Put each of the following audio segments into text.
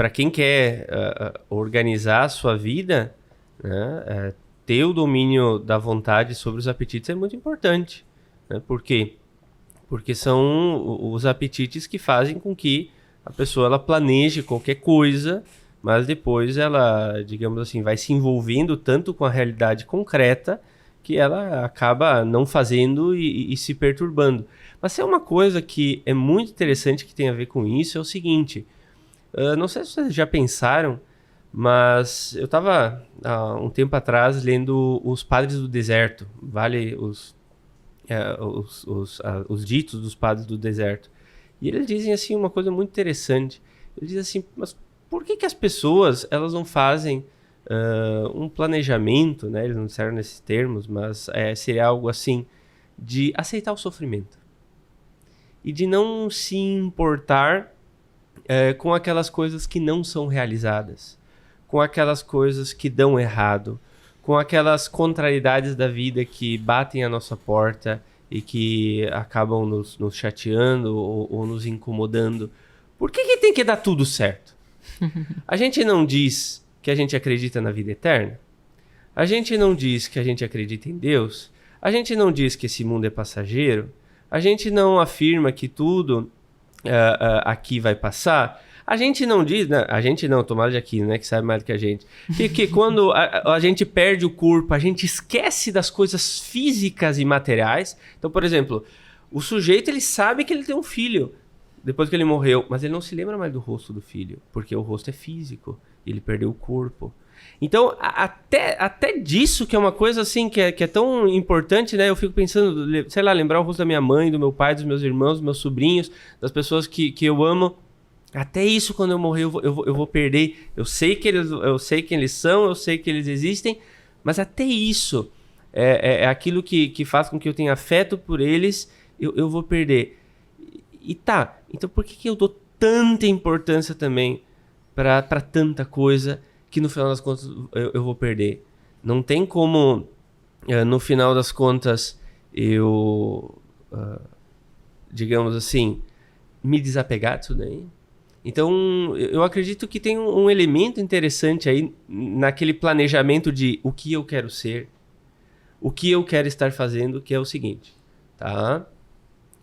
para quem quer organizar a sua vida, né, ter o domínio da vontade sobre os apetites é muito importante. Né? Por quê? Porque são os apetites que fazem com que a pessoa ela planeje qualquer coisa, mas depois ela, digamos assim, vai se envolvendo tanto com a realidade concreta que ela acaba não fazendo e se perturbando. Mas é uma coisa que é muito interessante que tem a ver com isso, é o seguinte, não sei se vocês já pensaram, mas eu estava há um tempo atrás lendo Os Padres do Deserto, vale os ditos dos Padres do Deserto. E eles dizem assim uma coisa muito interessante. Eles dizem assim, mas por que as pessoas elas não fazem um planejamento, né? Eles não disseram nesses termos, mas seria algo assim, de aceitar o sofrimento. E de não se importar com aquelas coisas que não são realizadas, com aquelas coisas que dão errado, com aquelas contrariedades da vida que batem à nossa porta e que acabam nos chateando ou nos incomodando. Por que tem que dar tudo certo? A gente não diz que a gente acredita na vida eterna? A gente não diz que a gente acredita em Deus? A gente não diz que esse mundo é passageiro? A gente não afirma que tudo aqui vai passar? A gente não diz, né? A gente não, tomara de aqui, né? Que sabe mais do que a gente. Que quando a gente perde o corpo, a gente esquece das coisas físicas e materiais. Então, por exemplo, o sujeito ele sabe que ele tem um filho depois que ele morreu, mas ele não se lembra mais do rosto do filho, porque o rosto é físico, ele perdeu o corpo. Então, até disso, que é uma coisa assim que é tão importante, né? Eu fico pensando, sei lá, lembrar o rosto da minha mãe, do meu pai, dos meus irmãos, dos meus sobrinhos, das pessoas que eu amo. Até isso, quando eu morrer, eu vou perder. Eu sei quem eles são, eu sei que eles existem, mas até isso é aquilo que faz com que eu tenha afeto por eles, eu vou perder. E tá, então por que eu dou tanta importância também para tanta coisa que no final das contas eu vou perder? Não tem como, no final das contas, eu, digamos assim, me desapegar disso daí? Então, eu acredito que tem um elemento interessante aí naquele planejamento de o que eu quero ser, o que eu quero estar fazendo, que é o seguinte, tá?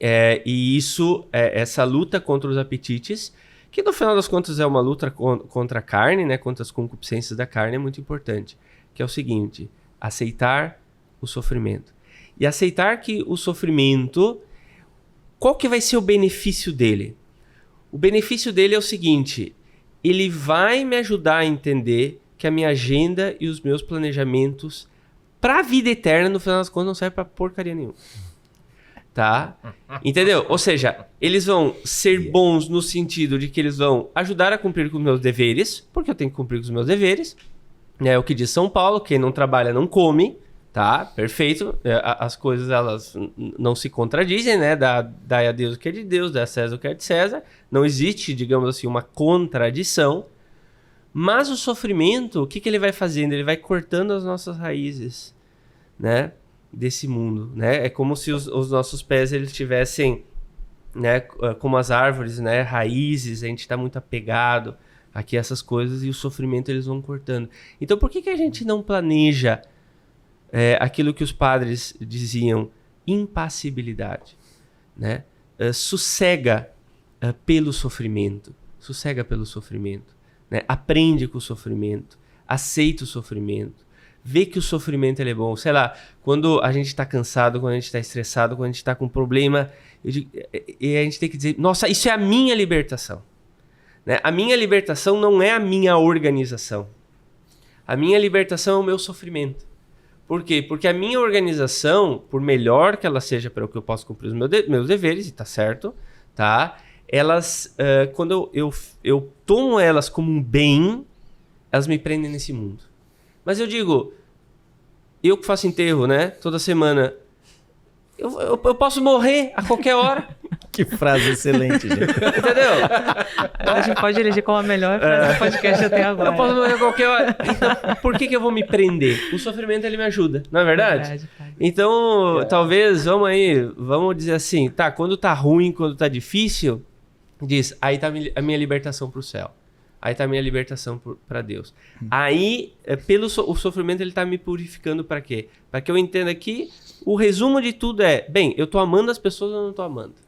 E isso, essa luta contra os apetites, que no final das contas é uma luta contra a carne, né? Contra as concupiscências da carne, é muito importante. Que é o seguinte, aceitar o sofrimento. E aceitar que o sofrimento, qual que vai ser o benefício dele? O benefício dele é o seguinte, ele vai me ajudar a entender que a minha agenda e os meus planejamentos para a vida eterna, no final das contas, não servem para porcaria nenhuma. Tá? Entendeu? Ou seja, eles vão ser bons no sentido de que eles vão ajudar a cumprir com os meus deveres, porque eu tenho que cumprir com os meus deveres. É o que diz São Paulo, quem não trabalha não come. Tá, perfeito. As coisas elas não se contradizem, né? Dai a Deus o que é de Deus, dá a César o que é de César. Não existe, digamos assim, uma contradição. Mas o sofrimento, o que ele vai fazendo? Ele vai cortando as nossas raízes, né? Desse mundo, né? É como se os nossos pés eles tivessem, né? Como as árvores, né? Raízes, a gente está muito apegado aqui a essas coisas e o sofrimento eles vão cortando. Então, por que a gente não planeja aquilo que os padres diziam, impassibilidade, né? Sossega pelo sofrimento, né? Aprende com o sofrimento, aceita o sofrimento, vê que o sofrimento ele é bom. Sei lá, quando a gente está cansado, quando a gente está estressado, quando a gente está com problema, e a gente tem que dizer, nossa, isso é a minha libertação, né? A minha libertação não é a minha organização, a minha libertação é o meu sofrimento. Por quê? Porque a minha organização, por melhor que ela seja para o que eu posso cumprir os meus deveres, e tá certo, tá? Elas, quando eu tomo elas como um bem, elas me prendem nesse mundo. Mas eu digo, eu que faço enterro, né? Toda semana, eu posso morrer a qualquer hora. Que frase excelente, gente. Entendeu? A gente pode eleger como a melhor frase do podcast até agora. Eu posso morrer a qualquer hora. Então, por que eu vou me prender? O sofrimento, ele me ajuda, não é verdade? Então, talvez, vamos dizer assim, tá, quando tá ruim, quando tá difícil, diz, aí tá a minha libertação pro céu. Aí tá a minha libertação para Deus. Aí, o sofrimento, ele tá me purificando para quê? Para que eu entenda que o resumo de tudo é, bem, eu tô amando as pessoas ou não tô amando?